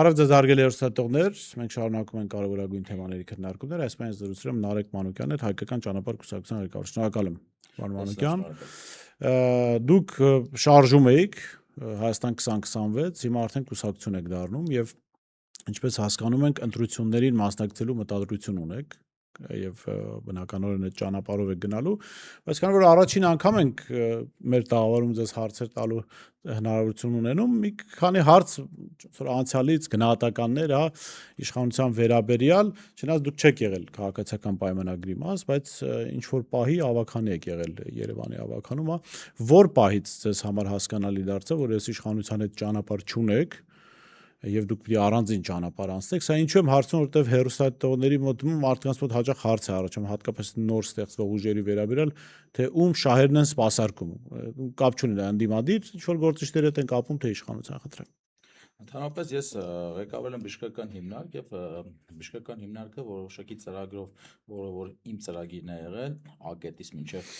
Բարև ձեզ հարգելի հեռուստատողներ, մենք շարունակում ենք կարևորագույն թեմաների քննարկումները, այսպես ես զրուցել եմ Նարեկ Մանուկյանն հետ, Հայկական ճանապարհ կուսակցության ղեկավար։ Շնորհակալ եմ, պարոն Մանուկյան։ Դուք շարժում եք Հայաստան 2026, հիմա արդեն կուսակցություն եք դառնում եւ ինչպես հասկանում ենք, ընտրություններին մասնակցելու մտադրություն ունեք եւ բնականորեն այդ ճանապարհով եք գնալու, բայց քանի որ առաջին անգամ ենք մեր տաղավարում ձեզ հարցեր տալու հնարավորություն ունենում, մի քանի հարց անցյալից գնահատականներ, իշխանության վերաբերյալ, չնայած դուք չեք եղել քաղաքացիական պայմանագրի մաս, բայց ինչ որ պահի ավականի եք եղել Երևանի ավականում, որ պահից ձեզ համար հասկանալի դարձավ, որ այս իշխանության հետ ճանապարհ չունեք եւ դուք պիտի առանձին ճանապարհ անցնեք, սա ինչու եմ հարցնում, որովհետեւ հեռուստատողների մոտ մարդկանց մոտ հաճախ հարց է առաջանում, հատկապես նոր ստեղծվող ուժերի վերաբերյալ, թե ում շահերն են սպասարկում, կապ չունի դա ընդդիմադիր, ինչ որ գործիչներ հետ են կապում, թե իշխանության խնդրեմ։ Ընդհանրապես ես ղեկավարել եմ բժշկական հիմնարկ եւ բժշկական հիմնարկը որոշակի ծրագրով, որ իմ ծրագիրն է եղել, A-կետից մինչեւ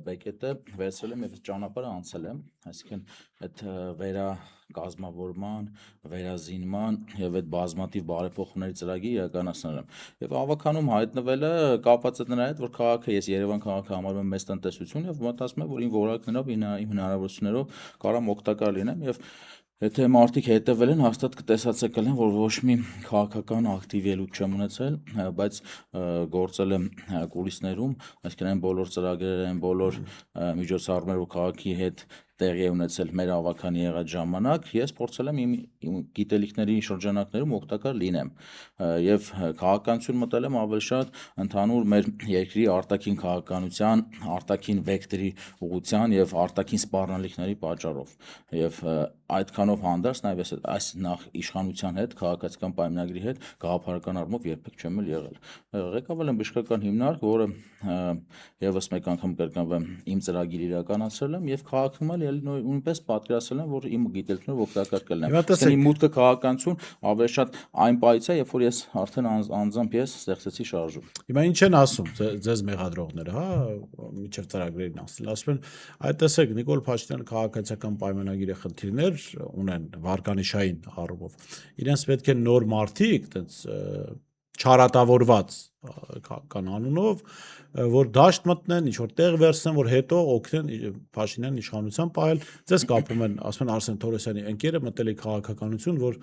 B-կետը վերցրել եմ եւ ճանապարհը անցել եմ, այսինքն այդ վերակազմավորման, վերազինման եւ այդ բազմաթիվ բարեփոխումների ծրագիր իրականացնել եմ։ Եվ ավականում հայտնվելը կապված է նրա հետ, որ քաղաքը ես Երևան քաղաքը համարում եմ մեծ տնտեսություն եւ մտածում եմ, որ իմ որակներով, իմ հնարավորություններով կարամ օգտակար լինեմ եւ եթե մարդիկ հետևել են, հաստատ կտեսացել են, որ ոչ մի քաղաքական ակտիվ ելույթ չեմ ունեցել, բայց գործել եմ կուլիսներում, այսինքն այն բոլոր ծրագրերը, այն բոլոր միջոցառումները, որ քաղաքի հետ տեղի է ունեցել մեր ավականի եղած ժամանակ, ես փորձել եմ իմ գիտելիքների շրջանակներում օգտակար լինեմ եւ քաղաքականություն մտել եմ ավելի շատ ընդհանուր մեր երկրի արտաքին քաղաքականության, արտաքին վեկտորի ուղղության եւ արտաքին սպառնալիքների պատճառով եւ այդքանով հանդերձ նաեւ այս նախ իշխանության հետ քաղաքացիական պայմանագրի հետ գաղափարական առումով երբեք չեմ եղել։ Ղեկավարել եմ բժշկական հիմնարկ, որը եւս մեկ անգամ կրկնվեմ իմ ծրագիր իրականացրել եմ եւ քաղաքում էլ նույնպես պատկերացրել եմ, որ իմ գիտելիքներով օգտակար կլինեմ։ Իսկ իմ մուտքը քաղաքականություն ավելի շատ այն պահից է, երբ որ ես արդեն անձամբ ես ստեղծեցի շարժում։ Հիմա ինչ են ասում ձեզ մեղադրողները, միջև ծրագրերին ասում են, այդ տեսեք Նիկոլ Փաշինյանը քաղաքացիական պայմանագիրը խնդիրներ ունեն վարկանիշային առումով։ Իրենց պետք է նոր մարդիկ, այդպես չարատավորված կանանունով, որ դաշտ մտնեն, ինչ որ տեղ վերցնեն, որ հետո օգնեն Փաշինյանն իշխանության պահել, ձեզ կապում են, ասում են Արսեն Թորոսյանի ընկերը մտել է քաղաքականություն, որ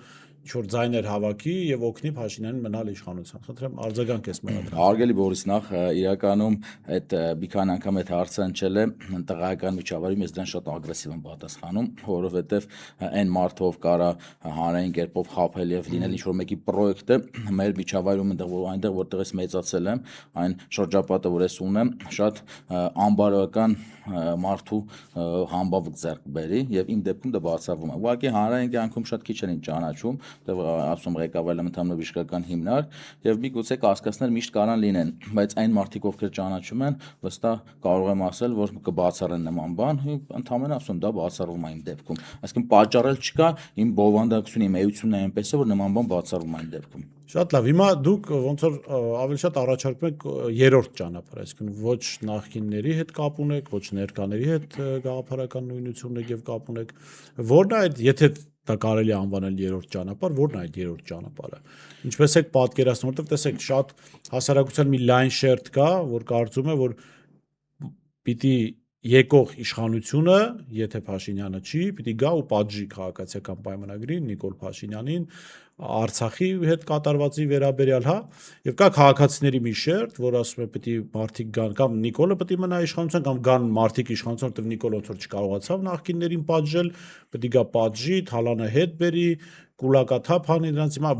ինչ որ ձայներ հավաքի եւ օգնի Փաշինյանին մնալ իշխանության։ Խնդրեմ արձագանք ես մեղադրել։ Հարգելի Բորիս, նախ իրականում այդ մի քանի անգամ այդ հարցը հնչել է տղայական միջավայրում, ես դրան շատ ագրեսիվ եմ պատասխանում, որովհետեւ այն մարդով կարա հանրային կերպով խաբել եւ լինել ինչ որ մեկի պրոյեկտը մեր միջավայրում այնտեղ որտեղ ես մեծացել եմ, այն շրջապատը, որ ես ունեմ, շատ անբարոյական մարդու համբավ ձեռք բերի եւ իմ դեպքում դա բացառվում է։ Ուղղակի հանրային կյանքում շատ քիչ են ճանաչում, ասում ղեկավարել եմ ընդհանուր բժշկական հիմնարկ եւ միգուցե կասկածներ միշտ կարան լինեն, բայց այն մարդիկ, ովքեր ճանաչում են, վստահ կարող եմ ասել, որ կբացառեն նման բան, ընդհանրապես ասում դա բացառվում է իմ դեպքում։ Այսինքն պատճառել չկա, իմ բովանդակությունը, իմ էությունն է այնպես է, որ նման բան բացառվում է իմ դեպքում։ Շատ լավ, հիմա դուք ոնց որ ավելի շատ առաջարկում եք երրորդ ճանապարհ, այսինքն ոչ նախկինների հետ կապ ունեք, ոչ ներկաների հետ գաղափարական նույնություն ունեք եւ կապ ունեք։ Որն է այդ, եթե դա կարելի է անվանել երրորդ ճանապարհ, որն է այդ երրորդ ճանապարհը։ Ինչպես եք պատկերացնում, որովհետեւ տեսեք, շատ հասարակության մի լայն շերտ կա, որ կարծում է, որ պիտի եկող իշխանությունը, եթե Փաշինյանը չի, պիտի գա ու պատժի քաղաքացիական պայմանագրին Նիկոլ Փաշինյանին, Արցախի հետ կատարվածի վերաբերյալ, եւ կա քաղաքացիների մի շերտ, որ ասում է պիտի մարդիկ գան կամ Նիկոլը պիտի մնա իշխանության կամ գան մարդիկ իշխանության, որտեղ Նիկոլը ոնց որ չկարողացավ նախկիններին պատժել, պիտի գա պատժի, թալանը հետ բերի, կուլակաթափ հանի դրանց հիմա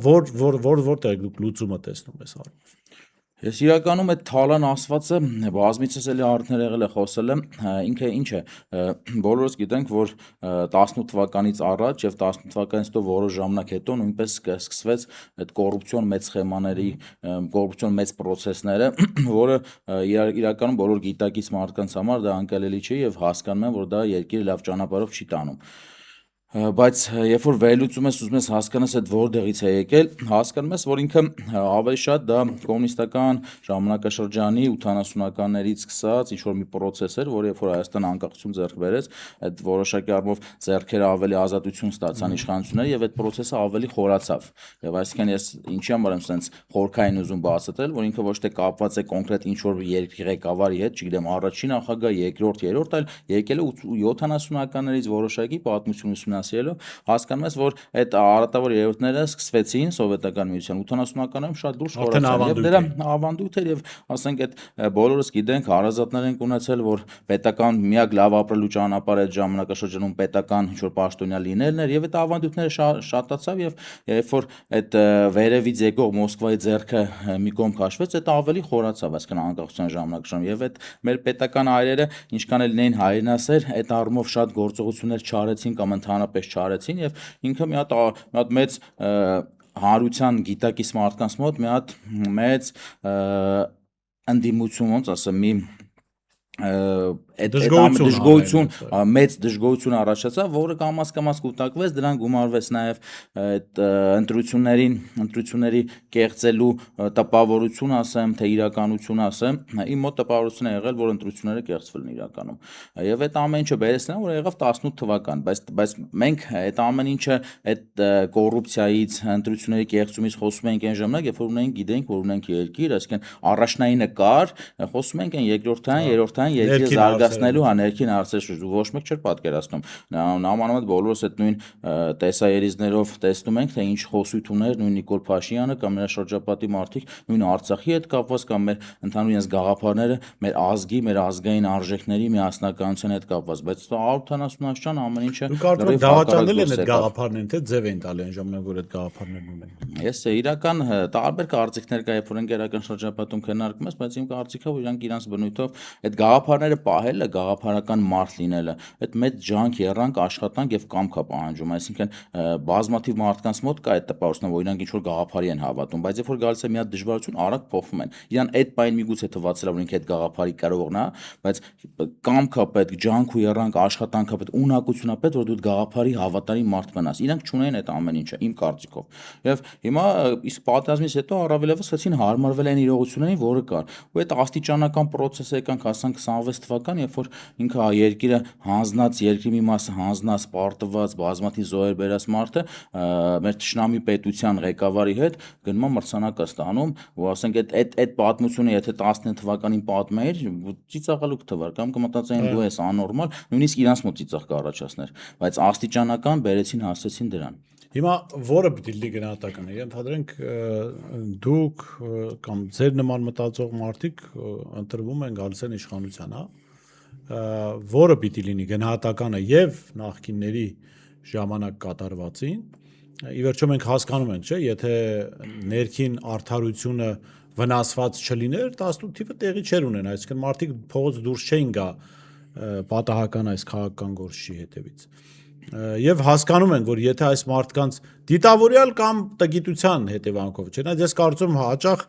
որտեղ դուք լուծումը տեսնում ես առումով։ Ես իրականում այդ թալան ասվածը բազմիցս էլի արդեն եղել է խոսել եմ, ինքը ինչ է, բոլորս գիտենք, որ 18 թվականից առաջ եւ 18 թվականից հետո որոշ ժամանակ հետո նույնպես սկսվեց այդ կոռուպցիոն մեծ սխեմաների, կոռուպցիոն մեծ պրոցեսները, որը իրականում բոլոր գիտակից մարդկանց համար դա անկալելի չի եւ հասկանում են, որ դա երկիրը լավ ճանապարհով չի տանում։ Բայց երբ որ վերլուծում ես ուզում ես հասկանաս այդ որտեղից է եկել, հասկանում ես, որ ինքը ավելի շատ դա կոմունիստական ժամանակաշրջանի 80-ականներից սկսած ինչ որ մի process էր, որ երբ որ Հայաստանը անկախություն ձեռք բերեց, այդ որոշակի առումով ձեռքերը ավելի ազատություն ստացան իշխանությունները եւ այդ process-ը ավելի խորացավ։ Եվ այսինքն ես ինչի համար եմ sense խորքային ուզում բացատրել, որ ինքը ոչ թե կապված է կոնկրետ ինչ որ երկրի ղեկավարի հետ, չգիտեմ, առաջին նախագահ, երկրորդ, երրորդ, այլ եկել է 70-ականներից որոշակի պատմություն ուսումնասիրելով, հասկանում ես, որ այդ արատավոր երևույթները սկսվեցին սովետական միության 80-ականներում շատ դուրս խորացան եւ դրա ավանդույթ էր եւ ասենք այդ բոլորս գիտենք, հարազատներ ենք ունեցել, որ պետական միակ լավ ապրելու ճանապարհը այդ ժամանակաշրջանում պետական ինչ որ պաշտոնյա լինելն էր եւ այդ ավանդույթները շատացավ եւ երբ որ այդ վերևից եկող Մոսկվայի ձեռքը մի կողմ քաշվեց, այդ ավելի խորացավ, այսինքն անկախության ժամանակաշրջանում եւ այդ մեր պետական հայրերը ինչքան էլ լինեին հայրենասեր, այդ առումով շատ գործողություններ չարեցին կամ ընդհանրապես չարեցին եւ ինքը մի հատ մեծ հանրության գիտակից մարդկանց մոտ մի հատ մեծ ընդդիմություն, ոնց ասեմ, մի դժգոհություն մեծ դժգոհություն առաջացավ, որը կամաց կուտակվեց, դրան գումարվեց նաև այդ ընտրությունների կեղծելու տպավորություն ասեմ, թե իրականություն ասեմ, իմ մոտ տպավորություն է եղել, որ ընտրությունները կեղծվել են իրականում։ Եվ այդ ամեն ինչը բերեց նրան, որ եղավ 18 թվական, բայց մենք այդ ամեն ինչը այդ կոռուպցիայից, ընտրությունների կեղծումից խոսում ենք այն ժամանակ, երբ որ ունենք գիտենք, որ ունենք երկիր, այսինքն առաջնայինը կար, խոսում ենք այն երկրորդային, երրորդային երկրի զարգացնելու ներքին հարցեր շուտ ոչ մեկ չէր պատկերացնում նամանավանդ բոլորս այդ նույն տեսաերիզներով տեսնում ենք թե ինչ խոսույթ ուներ նույն Նիկոլ Փաշինյանը կամ նրա շրջապատի մարդիկ նույն Արցախի հետ կապված կամ մեր ընդհանուր իրենց գաղափարները մեր ազգի մեր ազգային արժեքների միասնականության հետ կապված բայց 170-աշճան ամեն ինչը դավաճանել են այդ գաղափարներին թե ձև են տալի այն ժամանակ որ այդ գաղափարներն ունեն ես իրական տարբեր կարծիքներ կա երբ որ ընկերական շրջապատում քննարկում ես բայց իմ կարծիքով իրանք իրանց բնույթով այդ գաղափարները պահելը, գաղափարական մարդ լինելը, այդ մեծ ջանք, եռանք, աշխատանք եւ կամք է պահանջում, այսինքն բազմաթիվ մարդկանց մոտ կա այդ տպավորությունը, որ իրանք ինչ որ գաղափարի են հավատում, բայց երբ որ գալիս է մի հատ դժվարություն, արագ փոխվում են։ Իրան այդ պայն միգուցե թվացել է, որ ինքը այդ գաղափարի կարողն է, բայց կամքը պետք, ջանք ու եռանք, աշխատանքը պետք, ունակությունն է պետք, որ դու գաղափարի հավատարիմ մարդ մնաս։ Իրանք չունեն այդ ամեն ինչը, իմ կարծիքով։ Եվ հիմա իսկ պատերազմից հետո առավելևս հեցին հարմարվել են իրողություններին, որը կար։ Ու այդ աստիճանական process-ը եկանք հասան 26 թվական, երբ որ ինքը երկիրը հանձնած, երկրի մի մասը հանձնած, պարտված, բազմաթիվ զոհեր բերած մարդը մեր թշնամի պետության ղեկավարի հետ գնում է մրցանակ ստանում, ու ասենք այդ պատմությունը եթե 19 թվականին պատմեիր, ծիծաղալու կթվար կամ կմտածեին դու ես աննորմալ, նույնիսկ իրանց մոտ ծիծաղ կառաջացներ, բայց աստիճանական բերեցին հասցեցին դրան։ Հիմա որը պիտի լինի գնահատականը, ընդհանրենք դուք կամ ձեր նման մտածող մարդիկ ընտրվում են գալիս են իշխանության, որը պիտի լինի գնահատականը եւ նախկինների ժամանակ կատարվածին, ի վերջո մենք հասկանում ենք, չէ, եթե ներքին արդարությունը վնասված չլիներ, 18 թիվը տեղի չէր ունեն, այսինքն մարդիկ փողոց դուրս չէին գա պատահական այս քաղաքական գործի հետևից։ Եվ հասկանում ենք, որ եթե այս մարդկանց դիտավորյալ կամ տգիտության հետևանքով չէ, ես կարծում հաճախ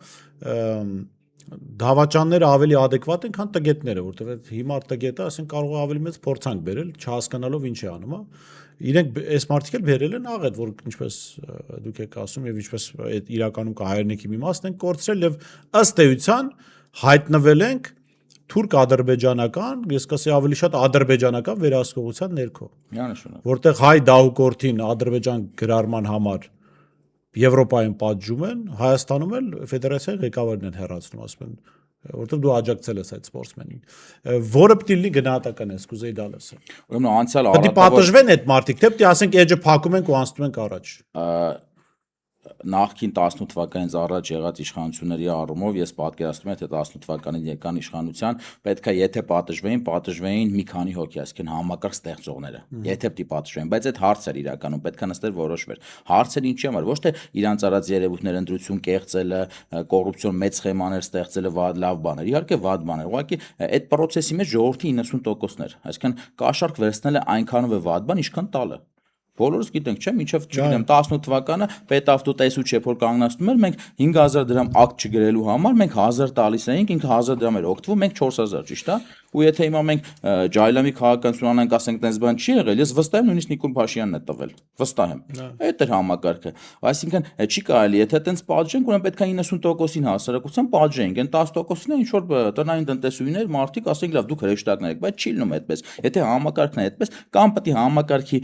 դավաճանները ավելի adekvat են, քան տգետները, որտեղ հիմար տգետը, ասենք կարող է ավելի մեծ փորձանք բերել, չհասկանալով ինչ է անում, իրենք այս մարդիկ էլ բերել են աղետ, որ ինչպես դուք եք ասում եւ ինչպես այդ իրականում կա հայրենիքի մի մասն են կորցրել եւ ըստ էության հայտնվել ենք թուրք-ադրբեջանական, ես կասեի ավելի շատ ադրբեջանական վերահսկողության ներքո։ Միանշանակ։ Որտեղ հայ դահուկորդին Ադրբեջան գրառման համար Եվրոպայում պատժում են, Հայաստանում էլ ֆեդերացիայի ղեկավարն են հեռացնում, ասում են, որտեղ դու աջակցել ես այդ սպորտսմենին, որը պիտի լինի գնահատական է, սկուզեի դա լսել։ Ուրեմն անցյալ Պետք է պատժվեն այդ մարդիկ, թե պիտի ասենք էջը փակում ենք ու անցնում ենք առաջ։ Նախքին 18 թվականից առաջ եղած իշխանությունների առումով ես պատկերացնում եմ թե 18 թվականին եկան իշխանության պետք է եթե պատժվեին մի քանի հոգի, այսինքն համակարգ ստեղծողները, եթե պիտի պատժվեին, բայց այդ հարցեր իրականում պետք է նստել որոշվեր։ Հարցեր ինչի համար, ոչ թե իրանց արած երևույթներ ընտրություն կեղծելը, կոռուպցիոն մեծ սխեմաներ ստեղծելը լավ բան էր, իհարկե վատ բան էր, ուղղակի այդ process-ի մեջ ժողովրդի 90%-ն էր, այսինքն կաշառք վերցնելը այնքանով է վատ բան, ինչքան տալը։ Բոլորս գիտենք, չէ՞, մինչև չգիտեմ 18 թվականը պետավտոտեսու չէ որ կանգնացնում էր, մենք 5000 դրամ ակտ չգրելու համար մենք 1000 տալիս էինք, ինքը 1000 դրամ էր օգտվում, մենք 4000, ճիշտ է։ Ու եթե հիմա մենք Ջայլամի քաղաքականություն անենք, ասենք տես բան չի եղել, ես վստահ եմ նույնիսկ Նիկոլ Փաշինյանն է տվել։ Վստահ եմ։ Այդ էր համակարգը։ Այսինքն չի կարելի, եթե տենց պատժենք, ուրեմն պետք է 90%-ին հասարակության պատժենք։ Այն 10%-ին է ինչ որ տնային տնտեսուհիներ, մարդիկ ասենք լավ դուք հրեշտակներ եք, բայց չի լինում այդպես։ Եթե համակարգն է այդպես, կամ պետք է համակարգի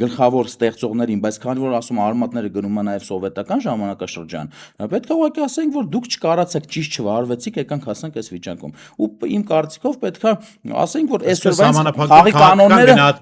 գլխավոր ստեղծողներին, բայց քանի որ ասում արմատները գնում են նաև սովետական ժամանակաշրջան, պետք է ուղղակի ասենք, որ դուք չկարացեք, ճիշտ չվարվեցիք, եկանք հասանք այս վիճակում։ Ու իմ կարծիքով պետք է ասենք, որ այսօրվա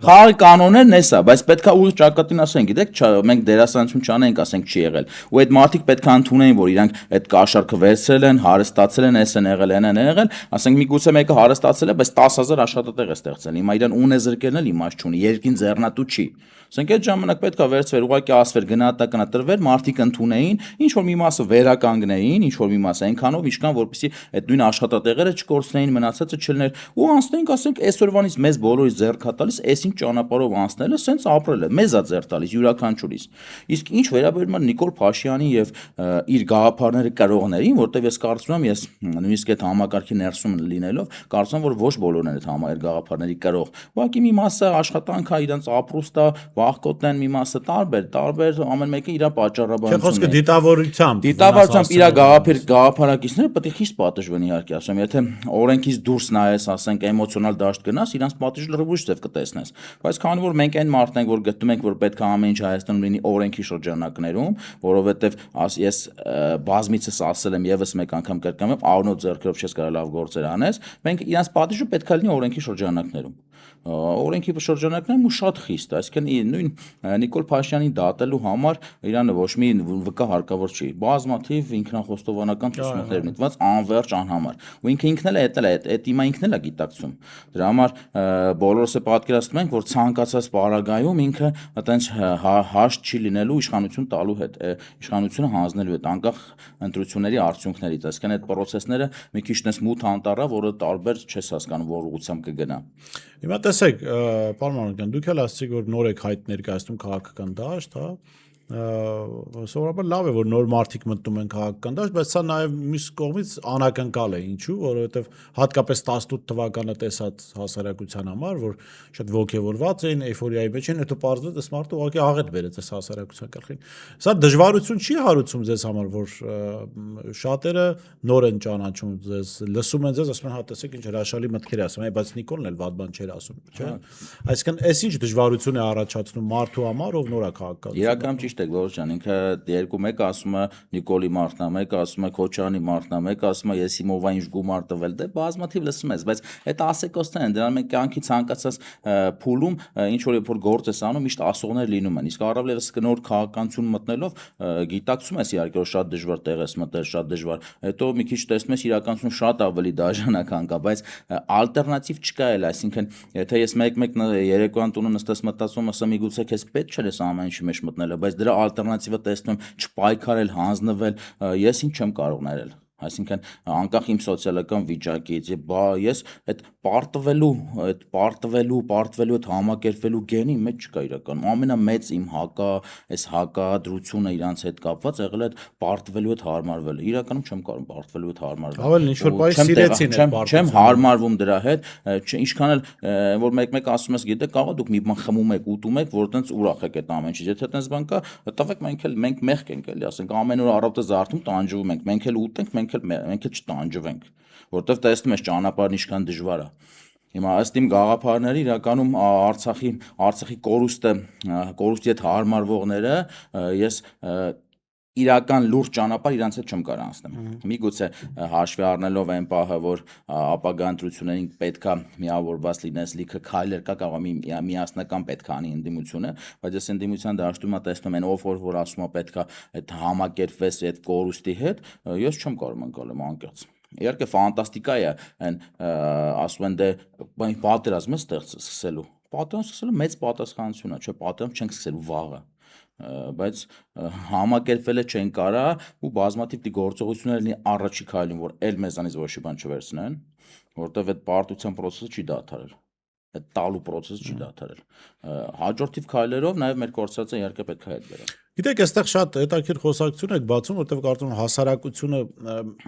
խաղի կանոններն էսա, բայց պետք է ուղիղ ճակատին ասենք, գիտեք, մենք դերասանություն չանենք, ասենք չի եղել։ Ու այդ մարդիկ պետք է ընդունեին, որ իրանք այդ կաշառքը վերցրել են, հարստացել են, էս են եղել, այն են եղել, ասենք միգուցե մեկը հարստացել է, բայց 10,000 աշխատատեղ է ստեղծել։ Հիմա իրան ունե զրկելն էլ իմաստ չունի, երկին ձեռնատու չի։ Ասենք այդ ժամանակ պետք է վերցվեր, ուղղակի ասվեր գնահատականը տրվեր, մարդիկ ընդունեին, ինչ որ մի մասը վերականգնեին, ինչ որ մի մասը այնքանով, ինչքան որպեսզի այդ նույն աշխատատեղերը չկորցնեին, մնացածը չլներ, ու անցնենք, ասենք, այսօրվանից մեզ բոլորից ձեռք հա տալիս, այսինչ ճանապարհով անցնելը, սենց ապրելը, մեզ է ձեռք տալիս յուրաքանչյուրիս։ Իսկ ինչ վերաբերում է Նիկոլ Փաշինյանի եւ իր գաղափարները կրողներին, որտեվ ես կարծում եմ, ես նույնիսկ այդ համակարգի ներսում լինելով, կարծում եմ, որ ոչ բոլորն են այդ գաղափարների կրող։ Ուղղակի մի մասը աշխատանք է, իրենց ապրուստ է, վախկոտն են, մի մասը տարբեր ամեն մեկը իր պատճառաբանությունն է։ Խոսքը դիտավորությամբ իր գաղափարակիցները պետք է խիստ պատժվեն իհարկե, ասում եմ, եթե օրենքից դուրս նայես, ասենք էմոցիոնալ դաշտ գնաս, իրանց պատիժը լրիվ ձև կտեսնես։ Բայց քանի որ մենք այն մարդն ենք, որ գտնում ենք, որ պետք է ամեն ինչ Հայաստանում լինի օրենքի շրջանակներում, որովհետև ես բազմիցս ասել եմ եւս մեկ անգամ կրկնում եմ, առնոտ ձեռքերով չես կարող լավ գործեր անես, մենք իրանց պատիժը պետք է լինի օրենքի շրջանակներում։ Օրենքի շրջանակներում ու շատ խիստ, այսինքն նույն Նիկոլ Փաշինյանի դատելու համար իրանը ոչ մի վկա հարկավոր չի, բազմաթիվ ինքնախոստովանական ցուցումներ ունեցված անվերջ անհամար, ու ինքն էլ է այդ իմա ինքն էլ է գիտակցում, դրա համար բոլորս է պատկերացնում ենք, որ ցանկացած պարագայում ինքը այտենց հաշտ չի լինելու իշխանություն տալու հետ, իշխանությունը հանձնելու հետ, անկախ ընտրությունների արդյունքներից, այսինքն այդ process-ները մի քիչ նես մութ անտառ է, որը տարբեր չես հասկանում, որ ուղղությամբ կգնա։ Հիմա տեսեք, պարոն Մանուկյան, դուք էլ ասացիք, որ նոր եք հայտ ներկայացնում քաղաքական դաշտ, հա, սովորաբար լավ է, որ նոր մարդիկ մտնում են քաղաքական դաշտ, բայց սա նաև մյուս կողմից անակնկալ է, ինչու, որովհետև հատկապես 18 թվականը տեսած հասարակության համար, որ շատ ոգևորված էին, էյֆորիայի մեջ են, հետո պարզվեց, այս մարդը ուղղակի աղետ բերեց այս հասարակության գլխին։ Սա դժվարություն չի հարուցում ձեզ համար, որ շատերը նոր են ճանաչում ձեզ, լսում են ձեզ, ասում են, հա տեսեք ինչ հրաշալի մտքեր ասում, բայց Նիկոլն էլ վատ բան չէր ասում, չէ՞։ Այսինքն, այս ինչ դժվարություն է առաջացնում մարդու համար, ով նոր է քաղաքական։ Իրական ճիշտ է Գորժ ջան, ինքը երկու մեկը ասում է Նիկոլի մարդն է, մեկը ասում է Քոչարյանի մարդն է, մեկը ասում է Եսիմովային ինչ գումար տվել, դե բազմաթիվ լսում ես, բայց այդ ասեկոսներ են, դրանք մենք կյանքի ցանկացած փուլում ինչ որ գործ ես անում, միշտ ասողներ լինում են, իսկ առավելևս նոր քաղաքականություն մտնելով գիտակցում ես իհարկե որ շատ դժվար տեղ ես մտել, շատ դժվար, հետո մի քիչ տեսնում ես իրականությունը շատ ավելի դաժանական կա, բայց ալտերնատիվ չկա էլ, այսինքն եթե ես մեկ երեկոյան տունը նստես մտածում ասեմ միգուցե քեզ պետք չէ այս ամեն ինչի մեջ մտնելը, բայց դրա ալտերնատիվը տեսնում եմ չպայքարել, հանձնվել, ես ինչ չեմ կարող ներել, այսինքն անկախ իմ սոցիալական վիճակից, ես այդ պարտվելու այդ համակերպվելու գենի մեջ չկա իրականում, ամենամեծ իմ այս հակադրությունը իրանց հետ կապված եղել է այդ պարտվելու հետ հարմարվելը, իրականում չեմ կարող պարտվելու հետ հարմարվել, ավելի ինչ որ բայ սիրեցին այդ պարտությունը, չեմ հարմարվում դրա հետ, ինչքան էլ որ մեկ ասում ես, գիտեք, կարող դուք մի բան խմում եք, ուտում եք, որ տենց ուրախ եք այդ ամեն ինչից, եթե տենց բան կա, տվեք մենք մեղք ենք էլի, ասենք ամեն օր առավոտը զարթում տանջվում ենք, մենք էլ ուտենք, մենք էլ չտանջվենք, որովհետև տեսնում ես ճանապարհն ինչքան դժվար է։ Հիմա ըստ իմ գաղափարների իրականում Արցախի կորուստի հետ հարմարվողները ես իրական լուրջ ճանապարհ իրանց հետ չեմ կարող անցնեմ։ Միգուցե հաշվի առնելով այն պահը, որ ապագա ընտրություններին պետքա միավորված լինես, լիքը քայլեր կա, կարող է միասնական պետք է անի ընդդիմությունը, բայց ես ընդդիմության դաշտում տեսնում են ով որ ասում է պետքա այդ համակերպվես այդ կորուստի հետ, ես չեմ կարող անցնել անկեղծ։ Իհարկե ֆանտաստիկա է, այն ասում են դե պատերազմ է սկսելու։ Պատերազմ սկսելու մեծ պատասխանություն է, չէ, պատերազմ չենք սկսելու վաղը, բայց համակերպվելը չեն կարա ու բազմաթիվ գործողություններ լինի առաջի քայլին, որ էլ մեզանից ոչ մի բան չվերցնեն, որտեվ այդ պարտության process-ը չի դադարել, այդ տալու process-ը չի դադարել։ Հաջորդիվ քայլերով նաև մեր կորցրածը իհարկե պետք է հետ բերել։ Գիտեք, այստեղ շատ հետաքրքիր խոսակցություն եք բացում, որտեղ կարծում եմ հասարակությունը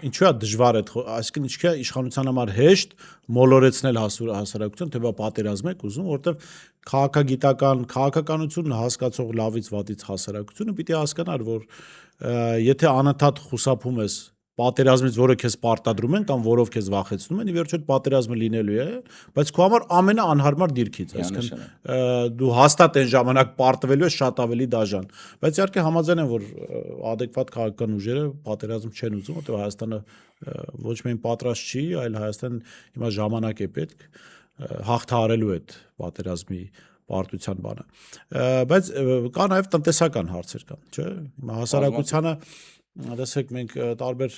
ինչու է դժվար այդ, այսինքն ինչու է իշխանության համար հեշտ մոլորեցնել հասարակություն, թե բա պատերազմ եք ուզում, որտեղ քաղաքականություն հասկացող լավից վատից հասարակությունը պիտի հասկանար, որ եթե անընդհատ խուսափում ես պատերազմից, որը քեզ պարտադրում են կամ որով քեզ վախեցնում են, ի վերջո այդ պատերազմը լինելու է, բայց քո համար ամենաանհարմար դիրքից, այսինքն դու հաստատ այն ժամանակ պարտվելու ես շատ ավելի դաժան, բայց իհարկե համաձայն եմ, որ adekvat քաղաքական ուժերը պատերազմ չեն ուզում, որտեղ Հայաստանը ոչ միայն պատրաստ չի, այլ Հայաստան հիմա ժամանակ է պետք հաղթահարելու այդ պատերազմի պարտության բանը, բայց կա նաև տնտեսական հարցեր կան, չէ՞, հիմա հասարակությանը Տեսեք, մենք տարբեր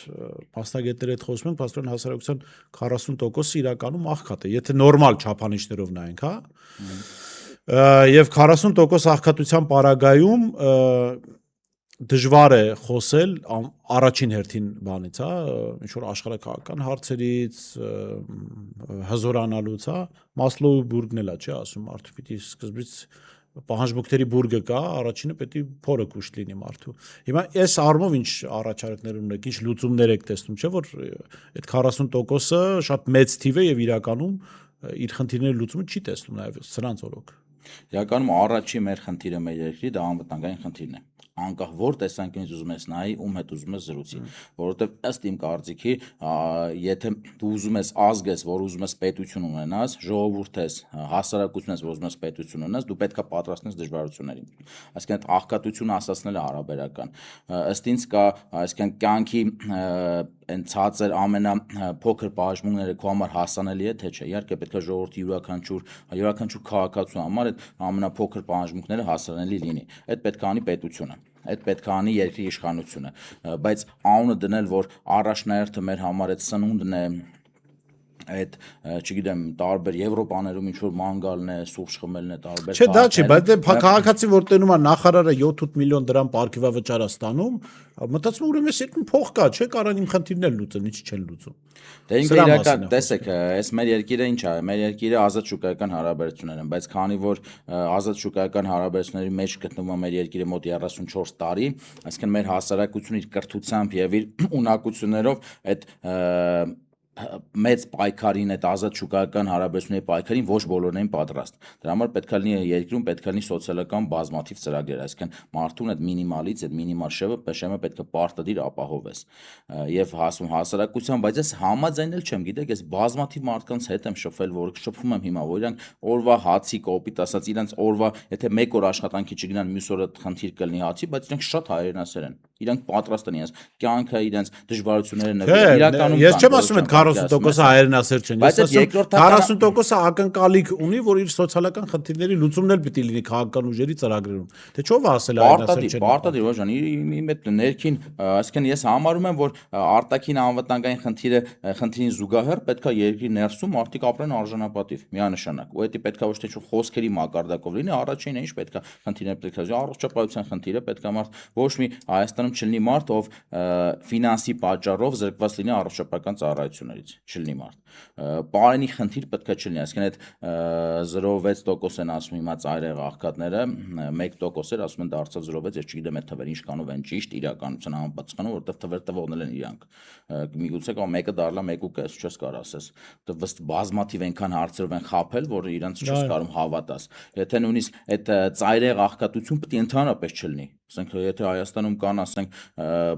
մասնագետների հետ խոսում ենք, փաստորեն հասարակության 40%-ը իրականում աղքատ է, եթե նորմալ չափանիշներով նայենք, հա։ Եվ 40% աղքատության պարագայում դժվար է խոսել առաջին հերթին բանից, հա, ինչ որ աշխարհակաղակական հարցերից, հզորանալուց, հա, Մասլոուի բուրգն էլ է, չէ, ասում մարդու պիտի սկզբից պահանջմունքների բուրգը կա, առաջինը պետք է փորը կուշտ լինի մարդու։ Հիմա այս առումով ինչ առաջարկներ ունեք, ինչ լուծումներ եք տեսնում, չէ՞ որ այդ 40%-ը շատ մեծ թիվ է եւ իրականում իր խնդիրների լուծումը չի տեսնում նաեւ սրանց օրոք։ Իրականում առաջի մեր խնդիրը մեր երկրի դա անվտանգային խնդիրն է։ Անկախ որ տեսանկյունից ուզում ես նայի, ում հետ ուզում ես զրուցի, որովհետև ըստ իմ կարծիքի, եթե դու ուզում ես ազգ ես, որ ուզում ես պետություն ունենաս, ժողովուրդ ես, հասարակություն ես, որ ուզում ես պետություն ունենաս, դու պետք է պատրաստես դժվարություններին։ Այսինքն այդ աղքատությունը ասացնելը հարաբերական։ Ըստ ինձ կա, այսինքն կյանքի այն ցածր ամենափոքր բաժնումները քո համար հասանելի է թե չէ։ Իհարկե պետք է ժողովրդի յուրաքանչյուր քաղաքացու համար այդ ամենափոքր բաժնումները հասանելի լինի։ Այդ պետք է անի պետությունը։ Այդ պետք է անի երկրի իշխանությունը, բայց անունը դնել, որ առաջնահերթը մեր համար այդ սնունդն է, այդ չգիտեմ, տարբեր Եվրոպաներում ինչ որ ման գալն է, սուրճ խմելն է, տարբեր Չէ, դա չի, բայց քաղաքացի որ տենում է նախարարը 7-8 միլիոն դրամ պարգևավճար է ստանում, մտածում ուրեմն էս երկրում փող կա, չէ, կարան իմ խնդիրներ լուծեն, ինչ չեն լուծում։ Դե ինքը իրական, տեսեք, այս մեր երկիրը ինչ է, մեր երկիրը ազատ շուկայական հարաբերություններ են, բայց քանի որ ազատ շուկայական հարաբերությունների մեջ գտնվում է մեր երկիրը մոտ 34 տարի, այսինքն մեր հասարակությունը իր կրթությամբ եւ իր ունակություններով այդ մեծ պայքարին, այդ ազատ շուկայական հարաբերությունների պայքարին ոչ բոլորն են պատրաստ։ Դրա համար պետք է լինի երկրում պետք է լինի սոցիալական բազմաթիվ ծրագրեր, այսինքն մարդուն այդ մինիմալից, այդ մինիմալ շեմը պետք է պարտադիր ապահովես։ Եվ հասում հասարակության, բայց ես համաձայնել չեմ, գիտեք, ես բազմաթիվ մարդկանց հետ եմ շփվել, որ շփվում եմ հիմա, որ իրանք օրվա հացի կոպիտ ասած, իրանք օրվա, եթե մեկ օր աշխատանքի չգնան, մյուս օրը խնդիր կլինի հացի, բայց իրանք շատ հայրենասեր են։ Իրանք պատրաստ են իրենց կյանքը, իրենց դժվարությունները նվիրել։ Իրականում ես չեմ ասում այդ 40%-ը հայրենասեր չեն, ես ասում 40%-ը ակնկալիք ունի, որ իր սոցիալական խնդիրների լուծումն էլ պիտի լինի քաղաքական ուժերի ծրագրերում։ Թե չով ասել հայրենասեր չեն։ Պարտադիր, ոչ ջան, իմ այդ ներքին, այսինքն ես համարում եմ, որ արտաքին անվտանգային խնդրին զուգահեռ պետք է երկրի ներսում մարդիկ ապրեն արժանապատիվ, միանշանակ։ Ու դա պետք է ոչ թե խոսքերի մակարդակով լինի, առաջինը ինչ պետք է խնդիրներ պետք է առողջապահության խնդիրը պետք է մարդ ոչ մի Հայաստանում չլինի մարդ, ով ֆինանսի պատճառով զրկված լինի առողջապահական ծառայություններից, չլինի մարդ։ Պարենի խնդիր պետք է չլինի, այսինքն այդ 0.6% են ասում հիմա ծայրահեղ աղքատները, 1% էր ասում են դարձավ 0.6, ես չգիտեմ այդ թվերը ինչքանով են ճիշտ իրականության համապատասխանում, որովհետև թվեր տվողներ են իրանք։ Միգուցե կամ մեկը դառնա 1.5, չես կարող ասես։ Դե բազմաթիվ այնքան հարցերով են խաբել, որ իրանք չես կարող հավատաս։ Եթե նույնիսկ այդ ծայրահեղ աղքատություն պետք է ընդհանրապես չլինի։ Ասենք եթե Հայաստանում կան, ասենք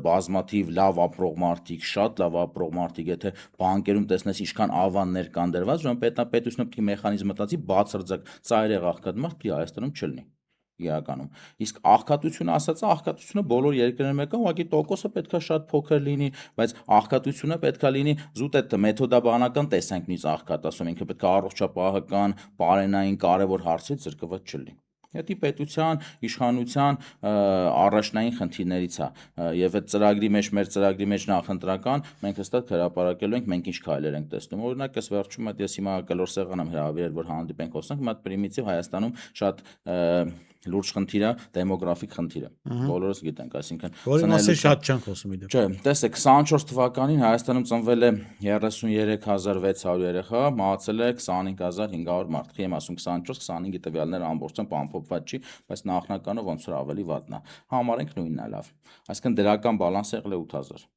բազմաթիվ լավ ապրող մարդիկ, շատ լավ ապրող մարդիկ, եթե բանկերում տեսնես ինչքան ավաններ կան դրված, ուրեմն պետությունը պետք է մեխանիզմ մտածի բացարձակ ծայրահեղ աղքատ մարդ պետք է Հայաստանում չլինի իրականում։ Իսկ աղքատությունը ասածը, աղքատությունը բոլոր երկրներում կա, ուղղակի տոկոսը պետք է շատ փոքր լինի, բայց աղքատությունը պետք է լինի զուտ այդ մեթոդաբանական տեսանկյունից աղքատ, ասում ինքը պետք է առողջապահական, պարենային կարևոր հարցից զրկված չլինի։ Դա պետության, իշխանության առաջնային խնդիրներից է, եւ այդ ծրագրի մեջ, մեր ծրագրի մեջ նախընտրական, մենք հստակ հրապարակելու ենք, մենք ինչ քայլեր ենք տեսնում։ Օրինակ, ես վերջում ես հիմա կլոր սեղան եմ հրավիրել, որ հանդիպենք խոսանք, հիմա պրիմիտիվ Հայաստանում շատ լուրջ խնդիրը դեմոգրաֆիկ խնդիրը։ Բոլորս գիտենք, այսինքն որի մասին շատ չենք խոսում իդեպ։ Չէ, տեսեք, 24 թվականին Հայաստանում ծնվել է 33600 երեխա, մահացել է 25500 մարդ։ Խի եմ ասում 24, 25-ի տվյալները ամբողջությամբ ամփոփված չի, բայց նախնականը ոնց որ ավելի վատն է։ Համարենք նույնն է լավ։ Այսինքն դրական բալանսը եղել է 8000։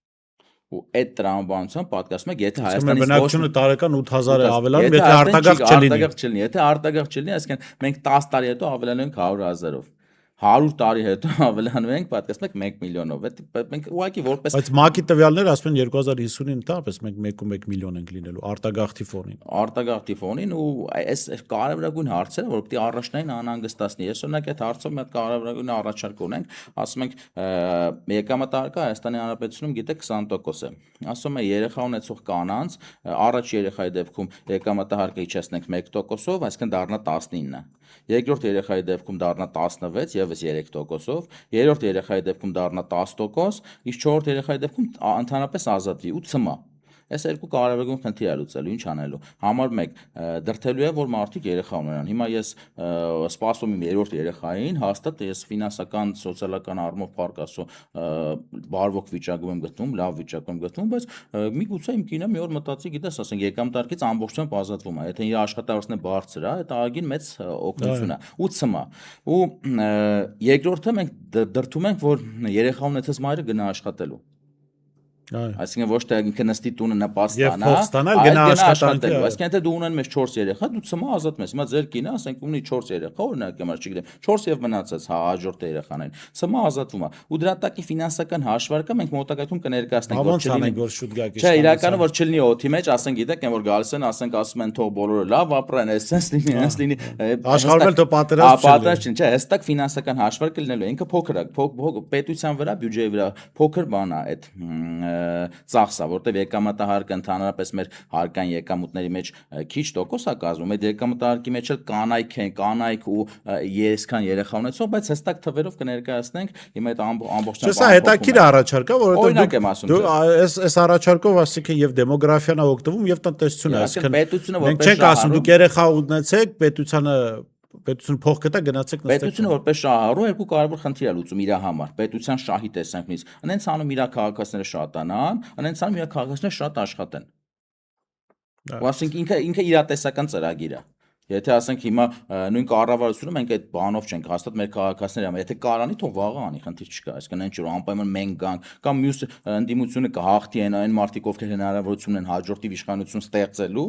Ու այդ տրամաբանությամբ պատկասում եք, եթե Հայաստանից բնակչությունը տարեկան 8000 է ավելանում, եթե արտագաղթ չլինի։ Եթե արտագաղթ չլինի, այսինքն մենք 10 տարի հետո ավելանում ենք 100,000-ով։ 100 տարի հետո ավելանում ենք, պատկասում եք 1 միլիոնով։ Մենք ուղղակի որպես Բայց ՄԱԿ-ի տվյալները ասում են 2050-ին ընդհանրապես մենք 1.1 միլիոն ենք լինելու արտագաղթի ֆոնին։ Արտագաղթի ֆոնին ու այս կարևորագույն հարցերը, որ պետք է առաջնային անհանգստացնի։ Ես օրինակ այդ հարցով մի հատ կարևորագույն առաջարկ ունենք, ասում ենք եկամտահարկը Հայաստանի Հանրապետությունում գիտեք 20% է։ Ասում է երեխա ունեցող կանանց առաջ երեխայի դեպքում եկամտահարկը իջեցնենք 1%-ով, այսինքն դառնա 19։ Երկրորդ երեխայի դեպքում դառնա 16, եւս 3%-ով, երրորդ երեխայի դեպքում դառնա 10%, իսկ չորրորդ երեխայի դեպքում ընդհանրապես ազատվի ու ցմա։ Այս երկու կարևորագույն խնդիր է լուծելու, ինչ անելու։ Համար 1 դրթելու է, որ մարդիկ երեխա ունենան։ Հիմա ես սպասում եմ երրորդ երեխային, հաստատ ես ֆինանսական, սոցիալական առումով փառկասո բարվոք վիճակում եմ գտնում, լավ վիճակում եմ գտնում, բայց միգուցե իմ կինը մի օր մտածի, գիտես, ասենք եկամտարկից ամբողջությամբ ազատվում է։ Եթե իր աշխատավարձն է բարձր, այդ աղագին մեծ օգնություն է։ Ու ցմա։ Ու երկրորդը մենք դրթում ենք, որ երեխա ունեցած մայրը գնա աշխատելու։ Այսինքն ոչ թե ինքը նստի տունը նպաստանա, գնա աշխատանքի։ Այսինքն եթե դու ունեն մեջ 4 երեխա, դու ցմա ազատում ես։ Հիմա ձեր կինը, ասենք ունի 4 երեխա, օրինակ եմ չգիտեմ, 4 եւ մնացած հաջորդ երեխաներին։ Ցմա ազատվում է։ Ու դրա տակի ֆինանսական հաշվարկը մենք մոտակայքում կներկայացնենք, որ չլինի որ շուտ գա։ Չէ, իրականում որ չլինի օթի մեջ, ասենք գիտեք, այն որ գալիս են, ասենք ասում են թող բոլորը լավ ապրեն, էսենց լինի, հենց լինի։ Աշխարհում էլ պատերազմ չի, չէ, հստակ ֆինանսական հաշվարկը լինելու է։ Ինքը փոքր է, պետության վրա, բյուջեի վրա փոքր բան է այդ ծախսա, որտեղ եկամտահարկը ընդհանրապես մեր հարկային եկամուտների մեջ քիչ տոկոս է կազմում, այդ եկամտահարկի մեջ էլ կանայք են, կանայք ու երեսքան երեխա ունեցող, բայց հստակ թվերով կներկայացնենք, հիմա այդ ամբողջությամբ Սա հետաքրքիր առաջարկ է, որովհետև դու այս առաջարկով ասիք եւ դեմոգրաֆիան է օգտվում եւ տնտեսությունը, այսինքն մենք չենք ասում դուք երեխա ունեցեք, պետությունը փող կտա գնացեք նստեք։ Պետությունը որպես շահառու երկու կարևոր խնդիր է լուծում իր համար։ Պետության շահի տեսանկյունից։ Անենց անում իր քաղաքացիները շատանան, անենց անում իր քաղաքացիները շատ աշխատեն։ Ու ասենք ինքը իրատեսական ծրագիր է։ Եթե ասենք հիմա նույն կառավարությունը մենք այդ բանով չենք հաստատ մեր քաղաքացիների համար, եթե կարանի թող վաղը անի, խնդիր չկա, այսինքն այն չէ անպայման մենք գանք կամ մյուս ընդդիմությունը կհաղթի այն մարդիկ, ովքեր հնարավորություն ունեն հաջորդի իշխանություն ստեղծելու,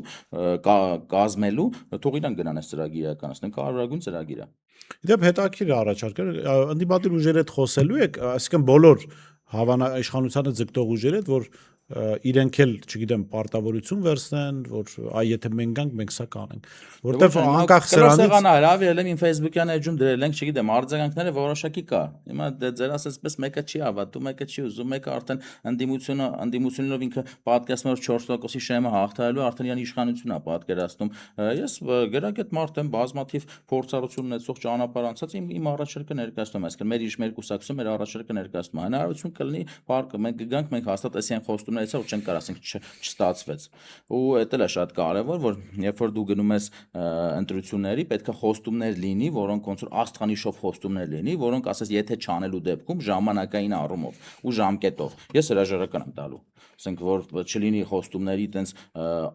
կազմելու, թող իրան գնան այս ծրագիրը իրականացնեն, կարևորագույն ծրագիր է։ Իդեպ հետաքրքիր առաջարկ է, ընդդիմադիր ուժերի հետ խոսելու եք, այսինքն բոլոր իշխանությանը ձգտող ուժերի հետ, որ իրենք էլ, չգիտեմ, պարտավորություն վերցնեն, որ այ եթե մենք գանք, մենք սա կանենք։ Որտեվ անկախ սրանից հրավիրել եմ իմ Facebook-յան էջում դրել ենք, չգիտեմ, արձագանքները որոշակի կա։ Հիմա ձեր ասածպես մեկը չի հավատում, մեկը չի ուզում, մեկը արդեն ընդդիմությունով ինքը պատկերացնում որ 4%-ի շեմը հաղթահարելու արդեն իրան իշխանությունն է պատկերացնում։ Ես գրագետ մարդ եմ, բազմաթիվ փորձառություն ունեցող ճանապարհ անցած իմ առաջարկը ներկայացնում եմ, այսինքն մեր կուսակցություն մեր առաջարկը ներկայացնում է։ Հնարավորություն կլինի, մենք գանք, մենք հաստատ այսին խոստումներ ու չենք կարող ասենք չստացվեց ու դա էլ է շատ կարևոր որ երբ որ դու գնում ես ընտրությունների պետք է խոստումներ լինի որոնք ոնց որ աստղանիշով խոստումներ լինի որոնք ասես եթե չանելու դեպքում ժամանակային առումով ու ժամկետով ես հրաժարական եմ տալու ասենք որ չլինի խոստումների տենց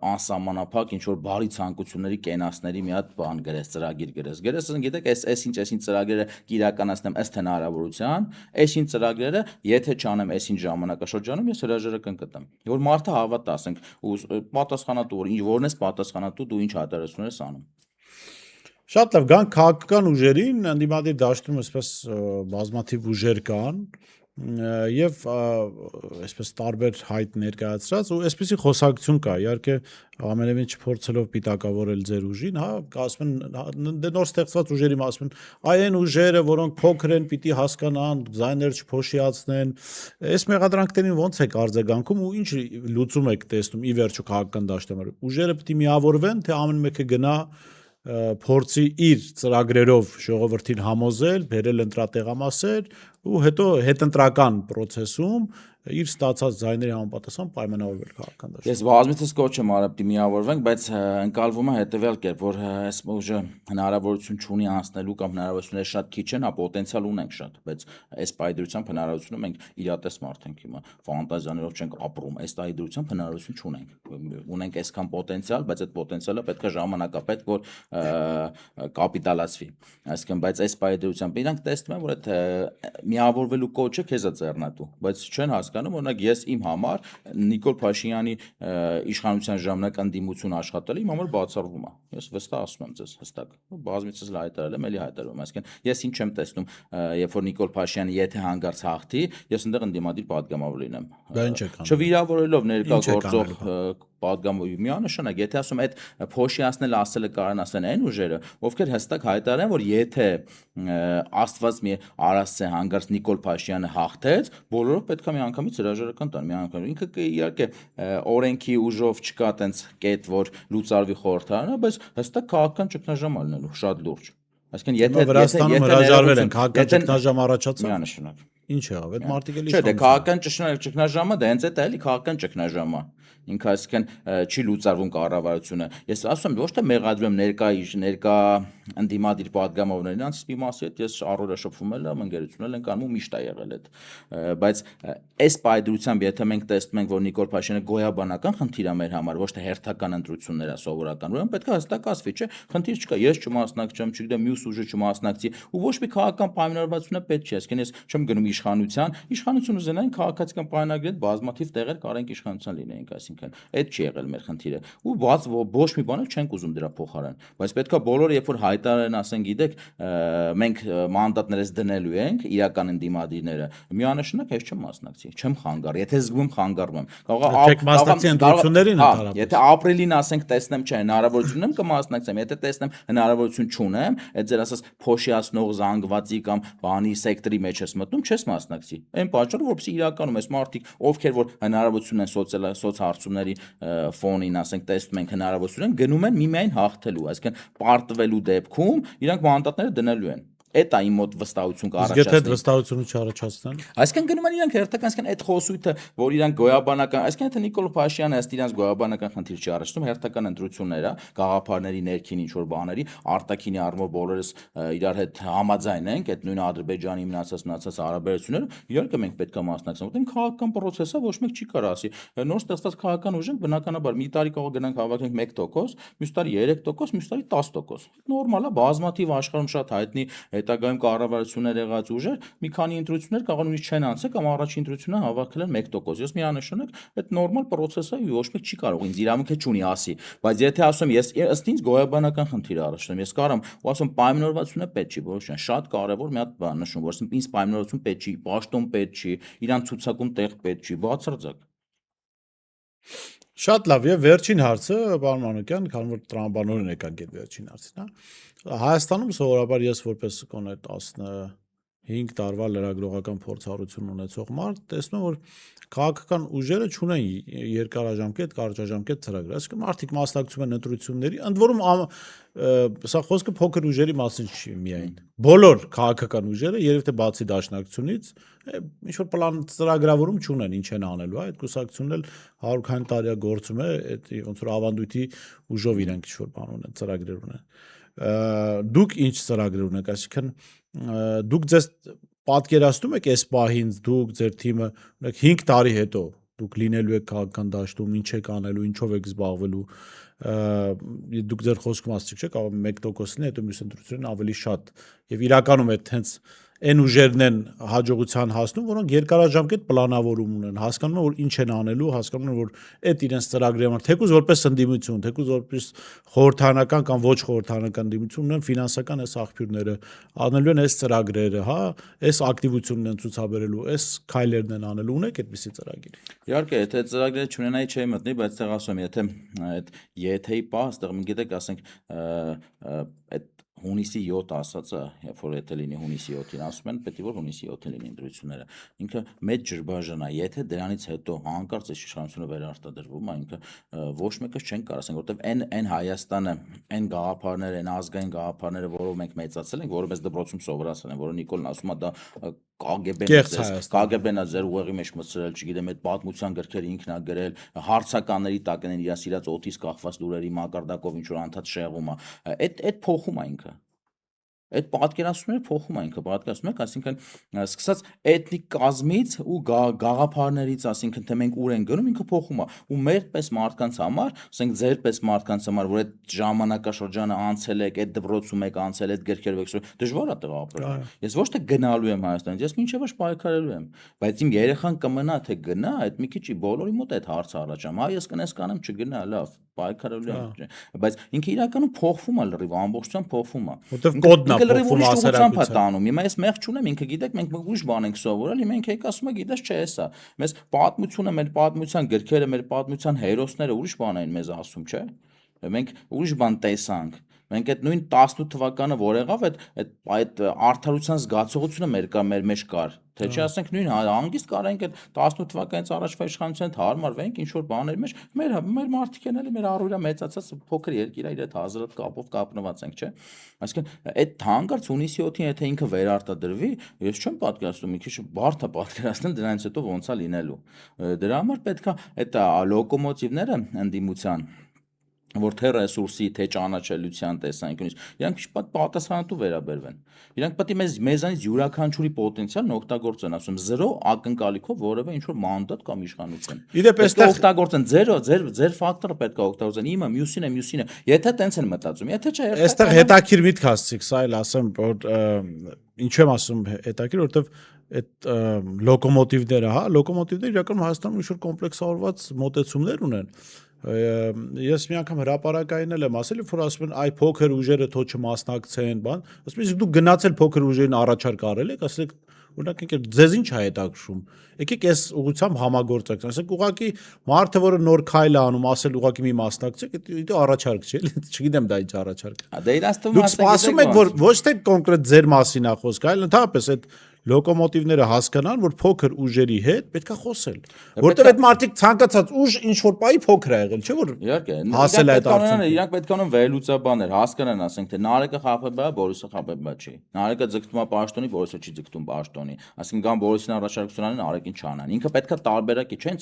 անսահմանափակ ինչ որ բարի ցանկությունների կենացների մի հատ բան գրես ծրագիր գրես ասենք գիտեք այս ինչ ծրագրերը կիրականացնեմ ըստ հնարավորության այս ինչ ծրագրերը եթե չանեմ այս ինչ ժամանակաշրջանում ես հրաժարական կտամ որ մարդը հավատա, ասենք, ու պատասխանատու, որ որն ես պատասխանատու, դու ինչ հայտարարություններ ես անում։ Շատ լավ, գանք քաղաքական ուժերին, ընդդիմադիր դաշտում այսպես բազմաթիվ ուժեր կան եւ այսպես տարբեր հայտ ներկայացրած ու այսպեսի խոսակցություն կա, իհարկե ամենևին չփորձելով պիտակավորել ձեր ուժին, հա, ասում են նոր ստեղծված ուժերի ասում են, այն ուժերը, որոնք փոքր են, պիտի հասկանան, ձայներ չփոշիացնեն, այս մեղադրանքներին ո՞նց եք արձագանքում ու ինչ լուծում եք տեսնում ի վերջո քաղաքական դաշտում։ Ուժերը պիտի միավորվեն, թե ամեն մեկը գնա փորձի իր ծրագրերով ժողովրդին համոզել, բերել ընտրատեղամասեր ու հետո հետընտրական process-ում իր ստացած ձայների համապատասխան պայմանավորվել քաղաքական դաշտում։ Ես բազմիցս կոչ եմ արել պիտի միավորվենք, բայց ընկալվում է հետևյալ կերպ, որ այս ուժը հնարավորություն չունի անցնելու կամ հնարավորությունները շատ քիչ են, հա պոտենցիալ ունենք շատ, բայց այս պայդրությամբ հնարավորությունը մենք իրատես մարդ ենք հիմա, ֆանտազիաներով չենք ապրում, այս պայդրությամբ հնարավորություն չունենք։ Ունենք այսքան պոտենցիալ, բայց այդ պոտենցիալը պետք է ժամանակապետք, որ կապիտալացվի։ Այսինքն, բայց այս պայդրությամբ իրանք տեսնում են, որ այդ միավորվելու կոչը քեզ է ձեռնատու, բայց չեն հասկանում, օրինակ ես իմ համար Նիկոլ Փաշինյանի իշխանության ժամանակ ընդդիմություն աշխատել իմ համար բացառվում է։ Ես վստահ ասում եմ ձեզ հստակ։ Բազմիցս հայտարարել եմ, էլի հայտարարում եմ, այսինքն ես ինչ եմ տեսնում, երբ որ Նիկոլ Փաշինյանը եթե հանգարց հաղթի, ես այնտեղ ընդդիմադիր падգամավոր լինեմ։ Դա ինչ եք անում։ Չվիրավորելով ներկա գործող падգամավորի միանշանակ, եթե ասում այդ փոշիացնել ասելը կարան ասեն այն ուժերը, ովքեր հստակ հայտարարեն, որ եթե Աստված մի արասցե հանգարց Նիկոլ Փաշինյանը հաղթեց, բոլորով պետք է միանգամից հրաժարական տան, միանգամից։ Ինքը իհարկե օրենքի ուժով չկա տենց կետ, որ լուծարվի խորհրդարանը, բայց հստակ քաղաքական ճգնաժամ ալնելու շատ լուրջ։ Այսինքն եթե Վրաստանում հրաժարվել են, քաղաքական ճգնաժամ առաջացավ։ միանշանակ Ինչ եղավ, այդ մարտիկը Չէ, դե քաղաքական ճգնաժամը դա հենց է էլի քաղաքական ճգնաժամը։ Ինքը այսինքն չի լուծարվում կառավարությունը։ Ես ասում եմ, ոչ թե մեղադրում ներկա ընդդիմադիր падգամավորներին, անց մի մասի հետ ես առօրյա շփվում եմ, ընկերությունել ենք անում, միշտ է եղել այդ։ Բայց այս պայդրությամբ, եթե մենք տեսնում ենք, որ Նիկոլ Փաշինյանը գոյաբանական խնդիր է մեր համար, ոչ թե հերթական ընտրություններ է սովորական, ուրեմն պետք է հստակ ասվի, չէ, խնդիր չկա, ես չմասնակցեմ, չգիտեմ, մյուս ուժը չմասնակցի, ու ոչ մի քաղաքական պայմանավորվածություն պետք չէ, այսինքն ես չեմ գնում իշխանություն ուզենային քաղաքացիական պայմանագրի հետ բազմաթիվ տեղեր կարենք իշխանության լինեինք, այսինքն այդ չի եղել մեր խնդիրը ու ոչ մի բան էլ չենք ուզում դրա փոխարեն, բայց պետքա բոլորը երբ որ հայտարարեն ասեն, գիտեք, մենք մանդատներս դնելու ենք իրական ընդդիմադիրները, միանշանակ ես չեմ մասնակցի, չեմ խանգար, եթե զգում խանգարվում եմ, եթե ապրիլին ասենք տեսնեմ, չէ, հնարավորություն եմ կմասնակցեմ, եթե տեսնեմ հնարավորություն չունեմ, այդ ձեր ասած փոշիացնող զանգվածի կամ բանի սեկտորի մեջ ես մտնում, չես մասնակցի։ Այն պատճառով, որպեսզի իրականում այս մարդիկ, ովքեր որ հնարավորություն են սոցհարցումների ֆոնին, ասենք, տեսնում են հնարավորություն են, գնում են միմիայն հաղթելու, այսինքն պարտվելու դեպքում իրանք մանդատները դնելու են։ Այդ է իմ մոտ վստահություն կառաջացնի։ Իսկ եթե վստահությունը չառաջացնեն։ Այսինքն գնում են իրանք հերթական, այսինքն այդ խոսույթը, որ իրանք գոյաբանական, այսինքն եթե Նիկոլ Փաշինյանը ըստ իրանք գոյաբանական խնդիր չի առաջանում, հերթական ընտրություններ է, գաղափարների ներքին ինչ որ բաների, արտաքինի առումով բոլորս իրար հետ համաձայն ենք, այդ նույն Ադրբեջանի մնացած հարաբերությունները, իհարկե մենք պետք է մասնակցենք, որտեղ քաղաքական process-ը ոչ մեկ չի կարող ասի, նոր ստեղծված քաղաքական ուժենք բնականաբար մի տարի կարող գնանք հավաքենք 1%, մյուս տարի 3%, մյուս տարի 10%։ Նորմալ է, բազմաթիվ աշխարհում շատ հայտնի հետագայում կառավարություններ եղած ուժեր մի քանի ընտրություններ կարող նույնիսկ չեն անցել կամ առաջին ընտրությունը հավաքել են 1%։ Ես միանշանակ այդ նորմալ process է, ոչ մեկ չի կարող ինձ իրավունք չունի ասի, բայց եթե ասում ես ըստ ինձ գոյաբանական խնդիր առաջանում, ես կարամ ու ասում պայմանավորվածությունը պետք չի, ոչ այն շատ կարևոր մի հատ բան նշում, որ ասում ինձ պայմանավորություն պետք չի, պաշտոն պետք չի, իրան ցուցակում տեղ պետք չի, բացարձակ։ Շատ լավ, եւ վերջին հարցը, պարոն Մանուկյան, քանի որ տրամաբանորեն եկանք այդ վերջին հարցին, հա։ Հայաստանում սովորաբար ես որպես կոնե 15 տարվա լրագրողական փորձառություն ունեցող մարդ, տեսնում որ քաղաքական ուժերը չունեն երկարաժամկետ, կարճաժամկետ ծրագիր։ Այսինքն մարդիկ մասնակցում են ընտրությունների, ընդ որում սա խոսքը փոքր ուժերի մասին չի միայն։ Բոլոր քաղաքական ուժերը, երևի թե բացի դաշնակցությունից, ինչ որ պլան ծրագրավորում չունեն, ինչ են անելու, այդ կուսակցությունն էլ 100 քանի տարի է գործում է, այդ ոնց որ ավանդույթի ուժով իրենք ինչ որ բան ունեն, ծրագրեր ունեն։ Դուք ինչ ծրագրեր ունեք, այսինքն դուք ձեզ պատկերացնում եք այս պահին դուք ձեր թիմը ունեք 5 տարի հետո դուք լինելու եք քաղաքական դաշտում, ինչ եք անելու, ինչով եք զբաղվելու, դուք ձեր խոսքում ասացիք, չէ՞, կարող 1%-ին հետո մյուս ընտրություններն ավելի շատ եւ իրականում այդ հենց այն ուժերն են հաջողության հասնում, որոնք երկարաժամկետ պլանավորում ունեն, հասկանում են, որ ինչ են անելու, հասկանում են, որ այդ իրենց ծրագրի համար, թեկուզ որպես ընդդիմություն, թեկուզ որպես խորհրդարանական կամ ոչ խորհրդարանական ընդդիմություն ունեն ֆինանսական այս աղբյուրները, անելու են այս ծրագրերը, հա, այս ակտիվությունն են ցուցաբերելու, այս քայլերն են անելու, ունեք այդպիսի ծրագիր։ Իհարկե, եթե ծրագրերը չունենայի չէի մտնի, բայց այդտեղ ասում եմ, եթե այդ եթեի պահ, այդտեղ գիտեք, ասենք, այդ հունիսի 7 ասածը, երբ որ եթե լինի հունիսի 7-ին, ասում են պետք է որ հունիսի 7-ին լինի ընտրությունները։ Ինքը մեծ ջրբաժան է, եթե դրանից հետո հանկարծ այս իշխանությունը վերարտադրվում է, ինքը ոչ մեկը չեն կարող ասենք, որովհետև այն Հայաստանը, այն գաղափարները, այն ազգային գաղափարները, որով մենք մեծացել ենք, որը մեզ դպրոցում սովորացել են, որը Նիկոլն ասում է դա KGB-ն է ձեր ուղեղի մեջ մտցրել, չգիտեմ, այդ պատմության գրքերը ինքն է գրել, հարցականների տակ են իր սիրած օթից կախված լուրերի մակարդակով ինչ որ անդադ շեղում է, այդ փոխում է ինքը։ Այդ պատկերացումները փոխում է ինքը, պատկերացնում եք, այսինքն սկսած էթնիկ կազմից ու գաղափարներից, այսինքն թե մենք ուր ենք գնում, ինքը փոխում է։ Ու մեր պես մարդկանց համար, ասենք ձեր պես մարդկանց համար, որ այդ ժամանակաշրջանը անցել եք, այդ դպրոցում եք անցել, այդ գրքերով եք, դժվար է տղա ապրել։ Ես ոչ թե գնալու եմ Հայաստանից, ես մինչև ոչ պայքարելու եմ, բայց իմ երեխան կմնա թե գնա, այդ մի քիչ բոլորի մոտ այդ հարցը առաջանում։ Հա, ես կնես կանեմ չգնա, լավ, պայքարելու եմ, բայց ինքը իրականում փոխվում է լրիվ, ամբողջությամբ փոխվում է։ Որտեվ կոդն է փոխվում հասարակության։ Հիմա ես մեղ չունեմ, ինքը գիտեք, մենք ուրիշ բան ենք սովորել, հիմա ինքը եք ասում է, գիտես, չէ, էսա։ Մեզ պատմությունը, մեր պատմության գրքերը, մեր պատմության հերոսները ուրիշ բան են մեզ ասում, չէ։ Մենք ուրիշ բան տեսանք։ Մենք այդ նույն 18 թվականը որ եղավ, այդ արդարության զգացողությունը մեր մեջ կար։ Թե չի ասենք նույն հանգիստ կարենք այդ 18 թվականից առաջվա իշխանության հետ հարմարվենք ինչ որ բաներ մեջ, մեր մարդիկ են էլի մեր առօրյա մեծացած փոքր երկիր իր այդ հազարդ կապով կապնված ենք, չէ։ Այսինքն այդ հանկարծ հունիսի 7-ին եթե ինքը վերարտադրվի, ես չեմ պատկերացնում, մի քիչ բարդ է պատկերացնել դրանից հետո ոնց է լինելու։ Դրա համար պետքա այդ լոկոմոտիվները ընդդիմության որ թե ռեսուրսի, թե ճանաչելիության տեսանկյունից, իրանք պատասխանատու վերաբերվեն։ Իրանք պետք է մեզանից յուրաքանչյուրի պոտենցիալն օգտագործեն, ասում 0 ակնկալիքով որևէ ինչ որ մանդատ կամ իշխանություն։ Իդեպ այստեղ օգտագործեն ձեր ֆակտորը պետք է օգտագործեն, իմը, մյուսինը, եթե տենց են մտածում, եթե չէ, այստեղ հետաքրիր միտք հասցիկ, սա էլ ասեմ, որ ինչու եմ ասում հետաքրիր, որովհետև այդ լոկոմոտիվները, հա, լոկոմոտիվները իրականում Հայաստանում ինչ որ կոմպլեքսավորված մոտեցումներ ունեն։ Ես մի անգամ հրապարակային եմ ասել, որ ասում են այ փոքր ուժերը թո չմասնակցեն, բան, ասում են դուք գնացել փոքր ուժերին առաջարկ արել եք, ասեք օրինակ եկեք ձեզ ինչ է հետաքրում։ Եկեք այս ուղղությամբ համագործակցենք, ասենք ուղղակի մարդը, որը նոր քայլ է անում, ասել ուղղակի մի մասնակցեք, դա առաջարկ չէ, չգիտեմ դա ինչ առաջարկ է։ Դե իրաց թվում դուք սպասում եք, որ ոչ թե կոնկրետ ձեր մասին է խոսքը, այլ ընդհանրապես այդ լոկոմոտիվները հասկանան, որ փոքր ուժերի հետ պետքա խոսել, որտեղ այդ մարդիկ ցանկացած ուժ ինչ որ պայի փոքր է եղել, չէ՞ որ հասել է այդ արդյունքը։ Իրանք պետք է ունեն վերլուծաբաներ, հասկանան, ասենք թե Նարեկը խաբեբա, Բորիսը խաբեբա չի։ Նարեկը ձգտում է պաշտոնի, Բորիսը չի ձգտում պաշտոնի։ Ասենք գան Բորիսին առաջարկություն անեն, Նարեկին չանան։ Ինքը պետքա տարբերակի, չէ՞,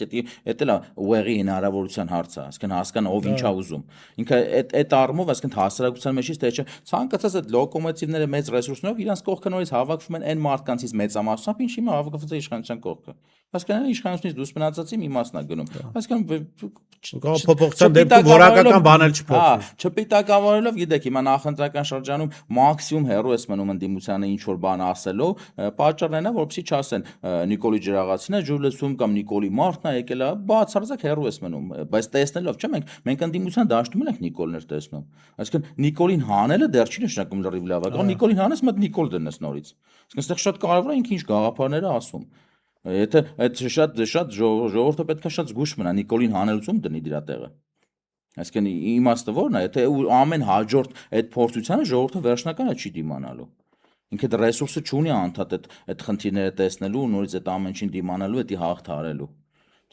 դա էլ է ուղեղի հնարավորության հարցը, ասենք հասկանա ով ինչ է ուզում։ Ինքը այդ առումով, ասենք հասարակության մեջից թե չէ, ցանկացած այդ լոկոմոտիվները մեծ ռեսուրսներով իրանք կողքը նորից հավաքվում են այն մարդկանցից մեծամասնությամբ, ինչ հիմա հավաքված է իշխանության կողքը։ Հասկանալի իշխանությունից դուրս մնացածի մի մասն է գնում։ Հասկանում փոփոխության դեպքում որակական բան էլ չփոխվի։ Չպիտակավորելով, գիտեք, հիմա նախընտրական շրջանում մաքսիմում հեռու ես մնում ընդդիմությանը ինչ որ բան ասելով, պատճառն է, որպեսզի չասեն Նիկոլի Ջրաղացին է ջուրլեսում կամ Նիկոլի մարդն է եկել, բացարձակ հեռու ես մնում, բայց տեսնելով, չէ՞, մենք ընդդիմության դաշտում ենք Նիկոլներ տեսնում։ Այսինքն Նիկոլին հանելը դեռ չի նշանակում լրիվ լավ է, կամ Նիկոլին հանես մտ Նիկոլ դնես նորից։ Այսինքն այստեղ շատ կարևոր է ինքը ինչ գաղափարներ է ասում։ Եթե այդ շատ ժողովուրդը պետք է շատ զգուշ մնա Նիկոլին հանելուց դնի դրա տեղը։ Այսինքն իմաստը ո՞րն է, եթե ամեն հաջորդ այդ փորձությանը ժողովուրդը վերջնականը չի դիմանալու։ Ինքը դա ռեսուրսը չունի անդադ այդ խնդիրները տեսնելու ու նորից այդ ամեն ինչին դիմանալու, դա հաղթարելու։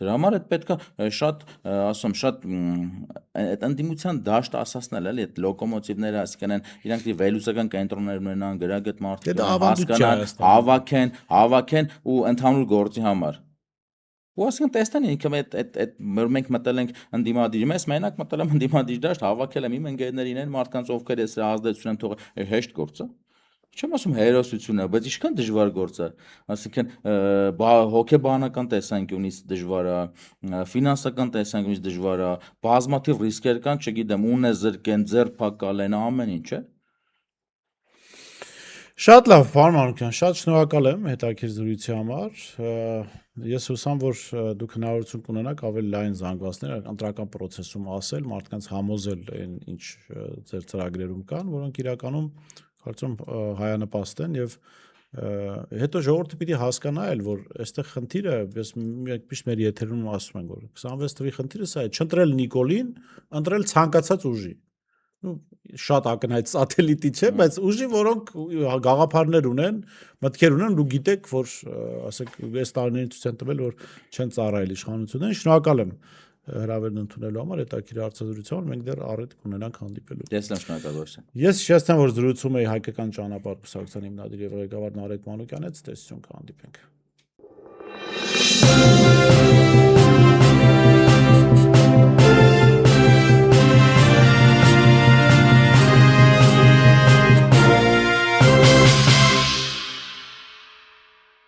Դրա համար այդ պետքա շատ, ասում, շատ այդ ընդդիմության դաշտ ասացնել էլի այդ լոկոմոտիվները, այսինքն իրանք վերլուծական կենտրոններ ունենան, գրագետ մարդիկ հասկանան, հավաքեն ու ընդհանուր գործի համար։ Ու ասենք տեսնեն ինքը այդ մենք մտել ենք ընդդիմադիր, ես մենակ մտել եմ ընդդիմադիր դաշտ, հավաքել եմ իմ ընկերներին, այն մարդկանց ովքեր ես ազդեցություն եմ թողել, հեշտ գործ է։ Չեմ ասում հերոսությունը, բայց ինչքան դժվար գործ է, այսինքն հոգեբանական տեսանկյունից դժվար է, ֆինանսական տեսանկյունից դժվար է, բազմաթիվ ռիսկեր կան, չգիտեմ, ունե զրկեն, ձերբակալեն, ամեն ինչ է։ Շատ լավ, պարոն Մանուկյան, շատ շնորհակալ եմ հետաքրքիր զրույցի համար։ Ես հուսամ, որ դուք հնարավորություն կունենաք ավելի լայն զանգվածներ ընտրական process-ում ասել, մարդկանց համոզել այն ինչ ձեր ծրագրերում կան, որոնք իրականում կարծում հայանպաստ են եւ հետո ժողովուրդը պիտի հասկանա էլ որ այստեղ խնդիրը ես միշտ մեր եթերում ասում ենք որ 26 թվականի խնդիրը սա է չընտրել Նիկոլին, ընտրել ցանկացած ուժի։ շատ ակնհայտ սատելիտի չէ, բայց ուժի, որոնք գաղափարներ ունեն, մտքեր ունեն, ու գիտեք, որ ասեք, այս տարիներին ցույց են տվել, որ չեն ծառայել իշխանություններին։ Շնորհակալ եմ հրավերն ընդունելու համար, հետաքրքիր հարցազրույցով մենք դեռ առիթ կունենանք հանդիպելու։ Ես եմ շնորհակալ։ Ես հիշեցնեմ, որ զրուցում էի Հայկական ճանապարհ կուսակցության հիմնադիր եւ ղեկավար Նարեկ Մանուկյանի հետ, տեսություն կհանդիպենք։